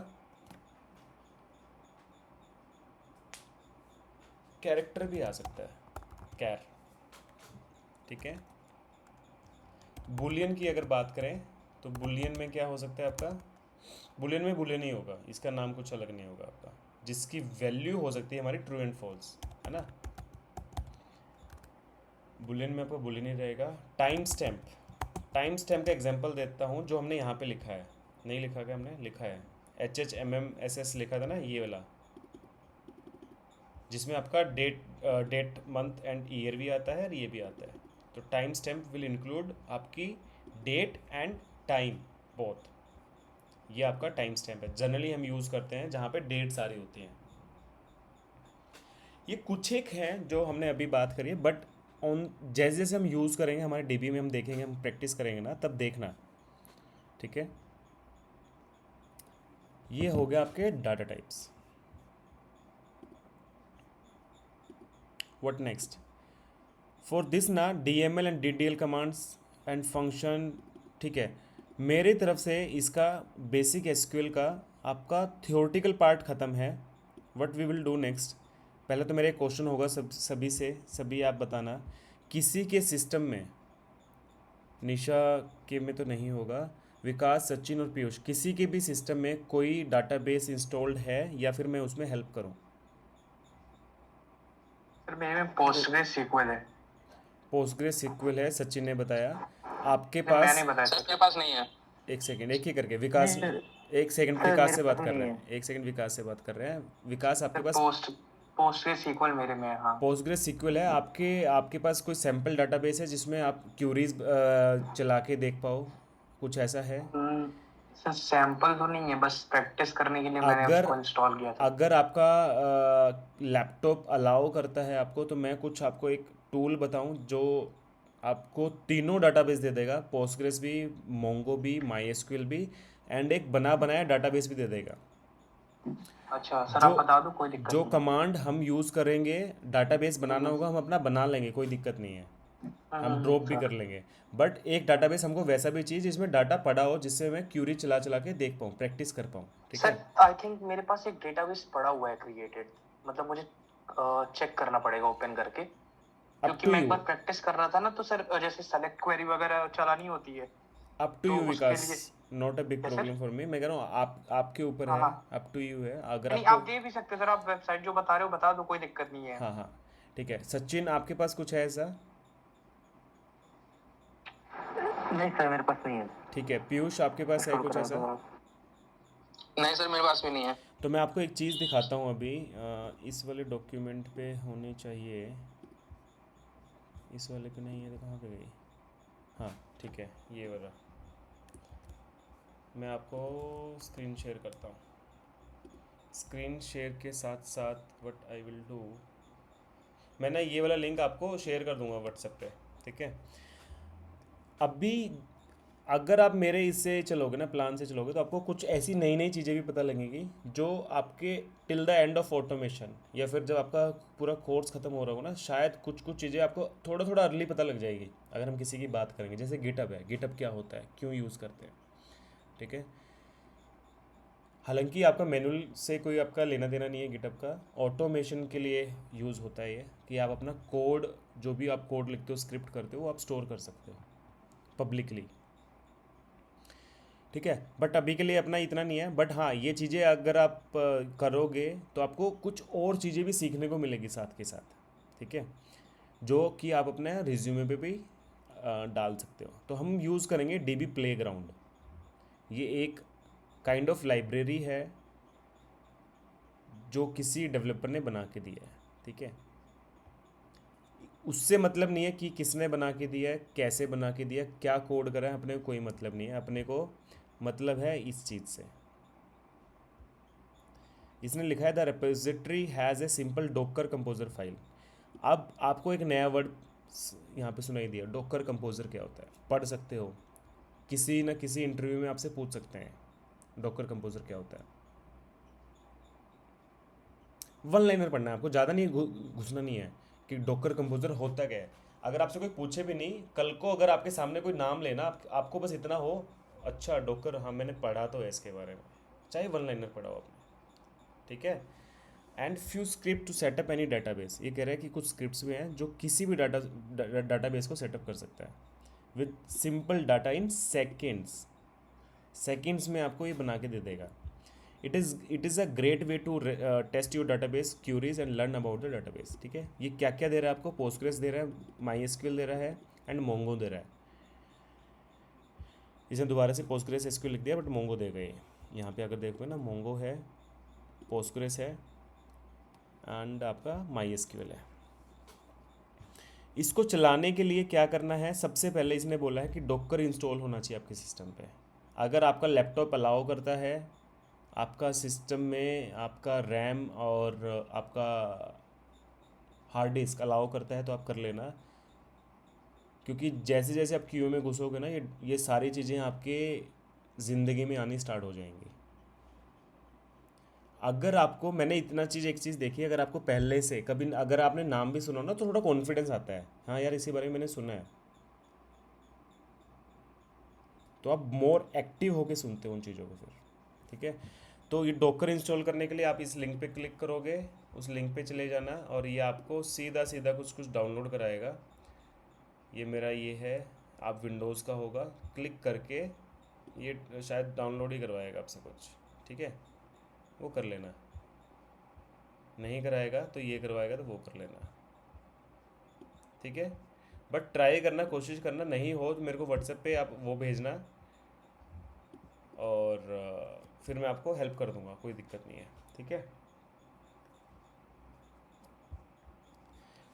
कैरेक्टर भी आ सकता है, कैर, ठीक है। बुलियन की अगर बात करें तो बुलियन में क्या हो सकता है आपका, बुलियन में बुलियन ही होगा, इसका नाम कुछ अलग नहीं होगा आपका, जिसकी वैल्यू हो सकती है हमारी ट्रू एंड फॉल्स, है ना। बुलियन में आपका बुलियन ही रहेगा। टाइम स्टैम्प का एग्जांपल देता हूँ, जो हमने यहाँ पे लिखा है, नहीं लिखा क्या हमने, लिखा है HHMMSS लिखा था ना, ये वाला, जिसमें आपका डेट मंथ एंड ईयर भी आता है और ये भी आता है। तो टाइम स्टैम्प विल इंक्लूड आपकी डेट एंड टाइम बोथ। ये आपका टाइम स्टैम्प है, जनरली हम यूज़ करते हैं जहाँ पे डेट सारी होती हैं। ये कुछ एक हैं जो हमने अभी बात करी है, बट ऑन जैसे जैसे हम यूज़ करेंगे हमारे डीबी में, हम देखेंगे, हम प्रैक्टिस करेंगे ना, तब देखना, ठीक है। ये हो गया आपके data types. What next for this ना, DML and DDL commands and function, ठीक है। मेरी तरफ से इसका बेसिक SQL का आपका थियोरटिकल पार्ट ख़त्म है। What we will do next, पहले तो मेरा एक क्वेश्चन होगा सभी आप बताना, किसी के सिस्टम में, निशा के में तो नहीं होगा, विकास, सचिन और पीयूष, किसी के भी सिस्टम में कोई डाटाबेस इंस्टॉल्ड है या फिर मैं उसमें हेल्प करूं। सर मेरे में पोस्टग्रेस सीक्वल है। पोस्टग्रेस SQL है, सचिन ने बताया। आपके नहीं, मैं पास, नहीं बताया सर, मेरे पास नहीं है। एक सेकेंड, एक ही करके, नहीं विकास, सर, एक सेकंड, सर विकास मेरे से पास बात कर नहीं रहे है। हैं, एक सेकंड, विकास से बात कर रहे हैं। विकास, सर आपके पास पोस्टग्रेस सीक्वल मेरे में है, हाँ। पोस्टग्रेस SQL है, आपके आपके पास कोई सैम्पल डाटाबेस है जिसमें आप क्यूरीज चला के देख पाओ, कुछ ऐसा है? सर सैंपल तो नहीं है, बस प्रैक्टिस करने के लिए मैंने अगर उसको इंस्टॉल किया था। अगर आपका लैपटॉप अलाउ करता है आपको, तो मैं कुछ आपको एक टूल बताऊं जो आपको तीनों डाटाबेस दे देगा, पोस्टग्रेस भी, मोंगो भी, MySQL भी, एंड एक बना बनाया डाटाबेस भी दे देगा। अच्छा सर, जो आप बता दो, कोई दिक्कत जो नहीं है। कमांड हम यूज़ करेंगे, डाटाबेस बनाना हम्म, होगा, हम अपना बना लेंगे, कोई दिक्कत नहीं है, हम ड्रॉप भी कर सर लेंगे। बट एक डाटाबेस हमको वैसा भी चाहिए जिसमें डाटा पड़ा हो, जिससे मैं क्यूरी चला चला के देख पाऊँ, प्रैक्टिस कर पाऊँ, ठीक सर है। आई थिंक मेरे पास एक डेटाबेस पड़ा हुआ है क्रिएटेड, मतलब मुझे चेक करना पड़ेगा ओपन करके, अप क्योंकि टू मैं एक यू, बार प्रैक्टिस कर रहा था ना, तो सर जैसे सेलेक्ट क्वेरी वगैरह चलानी होती है, अप टू तो यू उसके विकास, लिए। नॉट अ बिग क्या सर? प्रॉब्लम फॉर मी, मैं कह रहा हूँ आप, आपके ऊपर हाँ है, हाँ, अप टू यू है अगर नहीं आपको। आप दे भी सकते हो सर, आप वेबसाइट जो बता रहे हो बता दो, कोई दिक्कत नहीं है। हाँ हाँ, ठीक है। सचिन, आपके पास कुछ है ऐसा? नहीं सर, मेरे पास नहीं है। ठीक है पीयूष, आपके पास है इंस्टॉल कुछ करा ऐसा? दूंगा। नहीं सर, मेरे पास भी नहीं है। तो मैं आपको एक चीज़ दिखाता हूँ अभी, इस वाले डॉक्यूमेंट पे होनी चाहिए, इस वाले पे नहीं है तो कहाँ पे गई? हाँ ठीक है, ये वाला मैं आपको स्क्रीन शेयर करता हूँ। स्क्रीन शेयर के साथ साथ व्हाट आई विल डू, मैं ना ये वाला लिंक आपको शेयर कर दूंगा व्हाट्सएप पे, ठीक है? अभी अगर आप मेरे इससे चलोगे ना, प्लान से चलोगे, तो आपको कुछ ऐसी नई नई चीज़ें भी पता लगेंगी जो आपके till the end of automation, या फिर जब आपका पूरा कोर्स ख़त्म हो रहा होगा ना, शायद कुछ कुछ चीज़ें आपको थोड़ा थोड़ा अर्ली पता लग जाएगी। अगर हम किसी की बात करेंगे, जैसे गिटअप है, गिटअप क्या होता है, क्यों यूज़ करते हैं, ठीक है? हालांकि आपका मैनुअल से कोई आपका लेना देना नहीं है, गिटअप का ऑटोमेशन के लिए यूज़ होता है ये, कि आप अपना कोड, जो भी आप कोड लिखते हो, स्क्रिप्ट करते हो, वो आप स्टोर कर सकते हो पब्लिकली, ठीक है? बट अभी के लिए अपना इतना नहीं है, बट हाँ ये चीज़ें अगर आप करोगे तो आपको कुछ और चीज़ें भी सीखने को मिलेगी साथ के साथ, ठीक है? जो कि आप अपने रिज्यूमे पे भी डाल सकते हो। तो हम यूज़ करेंगे डीबी प्लेग्राउंड। ये एक काइंड ऑफ लाइब्रेरी है जो किसी डेवलपर ने बना के दिया है, ठीक है? उससे मतलब नहीं है कि किसने बना के दिया है, कैसे बना के दिया है, क्या कोड करा है, अपने को कोई मतलब नहीं है। अपने को मतलब है इस चीज़ से, इसने लिखा है the repository has a simple Docker composer file. अब आपको एक नया वर्ड यहाँ पे सुनाई दिया, डॉकर कंपोजर क्या होता है, पढ़ सकते हो, किसी न किसी इंटरव्यू में आपसे पूछ सकते हैं डॉकर कंपोजर क्या होता है। वन लाइनर पढ़ना है आपको, ज़्यादा नहीं घुसना नहीं है कि डॉकर कंपोजर होता क्या है। अगर आपसे कोई पूछे भी नहीं, कल को अगर आपके सामने कोई नाम लेना, आपको बस इतना हो, अच्छा डॉकर, हाँ मैंने पढ़ा तो है इसके बारे में, चाहे वन लाइनर पढ़ा हो आपने, ठीक है? And few script to setup any database, ये कह रहा है कि कुछ स्क्रिप्ट्स भी हैं जो किसी भी डाटाबेस को सेटअप कर सकता है with simple data in seconds. Seconds में आपको ये बना के दे देगा। It is a great way to test your database queries and learn about the database, ठीक है? ये क्या क्या दे रहा है आपको? पोस्टग्रेस दे रहा है, माई एसक्यूएल दे रहा है, एंड मोंगो दे रहा है। इसने दोबारा से पोस्टग्रेस एसक्यूएल लिख दिया, बट मोंगो देगा ये। यहाँ पे अगर देखोगे ना, मोंगो है, पोस्टग्रेस है, एंड आपका माई एसक्यूएल है। इसको चलाने के लिए क्या करना है? सबसे पहले इसने बोला है कि डॉकर इंस्टॉल होना चाहिए आपके सिस्टम पे। अगर आपका लैपटॉप अलाउ करता है, आपका सिस्टम में आपका रैम और आपका हार्ड डिस्क अलाउ करता है, तो आप कर लेना। क्योंकि जैसे जैसे आप क्यू में घुसोगे ना, ये सारी चीज़ें आपके ज़िंदगी में आनी स्टार्ट हो जाएंगी। अगर आपको, मैंने इतना चीज़, एक चीज़ देखी, अगर आपको पहले से कभी, अगर आपने नाम भी सुना ना, तो थोड़ा कॉन्फिडेंस आता है, हाँ यार इसी बारे में मैंने सुना है, तो आप मोर एक्टिव होके सुनते हो उन चीज़ों को फिर, ठीक है? तो ये डॉकर इंस्टॉल करने के लिए आप इस लिंक पे क्लिक करोगे, उस लिंक पे चले जाना, और ये आपको सीधा सीधा कुछ कुछ डाउनलोड कराएगा। ये मेरा ये है, आप विंडोज़ का होगा, क्लिक करके ये शायद डाउनलोड ही करवाएगा आपसे कुछ, ठीक है? वो कर लेना, नहीं कराएगा तो ये करवाएगा, तो वो कर लेना, ठीक है? बट ट्राई करना, कोशिश करना, नहीं हो तो मेरे को व्हाट्सएप पे आप वो भेजना, और फिर मैं आपको हेल्प कर दूंगा, कोई दिक्कत नहीं है, ठीक है?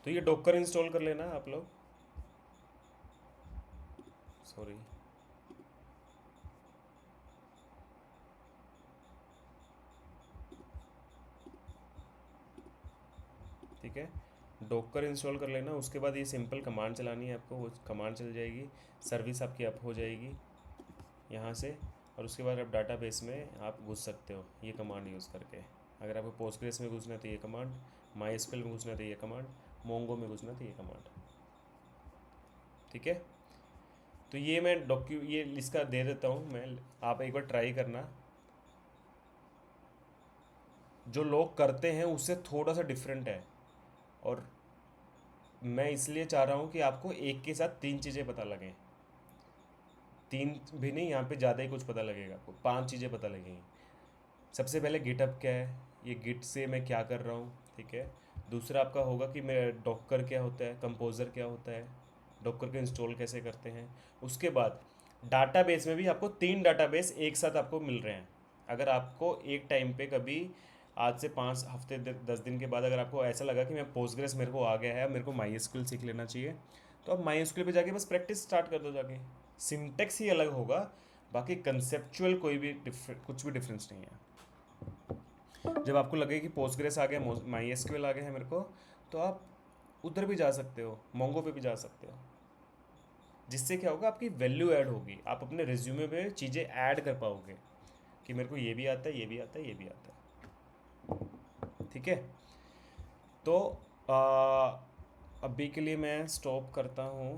तो ये डॉकर इंस्टॉल कर लेना आप लोग, सॉरी, ठीक है? डॉकर इंस्टॉल कर लेना, उसके बाद ये सिंपल कमांड चलानी है आपको, वो कमांड चल जाएगी, सर्विस आपकी अप हो जाएगी यहाँ से, और उसके बाद आप डाटाबेस में आप घुस सकते हो ये कमांड यूज़ करके। अगर आपको पोस्टग्रेस में घुसना है तो ये कमांड, माई एसक्यूएल में घुसना है तो ये कमांड, मोंगो में घुसना है तो ये कमांड, ठीक है? तो ये मैं ये इसका दे देता हूँ मैं, आप एक बार ट्राई करना। जो लोग करते हैं उससे थोड़ा सा डिफरेंट है, और मैं इसलिए चाह रहा हूँ कि आपको एक के साथ तीन चीज़ें पता लगें। तीन भी नहीं, यहाँ पे ज़्यादा ही कुछ पता लगेगा आपको, पांच चीज़ें पता लगेंगी। सबसे पहले गिटअप क्या है, ये गिट से मैं क्या कर रहा हूँ, ठीक है? दूसरा आपका होगा कि मैं डॉकर क्या होता है, कंपोज़र क्या होता है, डॉकर को इंस्टॉल कैसे करते हैं। उसके बाद डाटाबेस में भी आपको 3 डाटाबेस एक साथ आपको मिल रहे हैं। अगर आपको एक टाइम पे कभी आज से 5 हफ्ते 10 दिन के बाद अगर आपको ऐसा लगा कि मैं पोस्टग्रेस मेरे को आ गया है, मेरे को माई एसक्यूएल सीख लेना चाहिए, तो आप माई एसक्यूएल पे जाके बस प्रैक्टिस स्टार्ट कर दो जाके। सिंटेक्स ही अलग होगा, बाकी कंसेप्चुअल कोई भी कुछ भी डिफरेंस नहीं है। जब आपको लगे कि पोस्टग्रेस आ गया, माई एसक्यूएल आ गया है मेरे को, तो आप उधर भी जा सकते हो, मोंगो पे भी जा सकते हो। जिससे क्या होगा, आपकी वैल्यू ऐड होगी, आप अपने रिज्यूमे पे चीज़ें ऐड कर पाओगे कि मेरे को ये भी आता है, ये भी आता है, ये भी आता है। ठीक है, तो अभी के लिए मैं स्टॉप करता हूँ।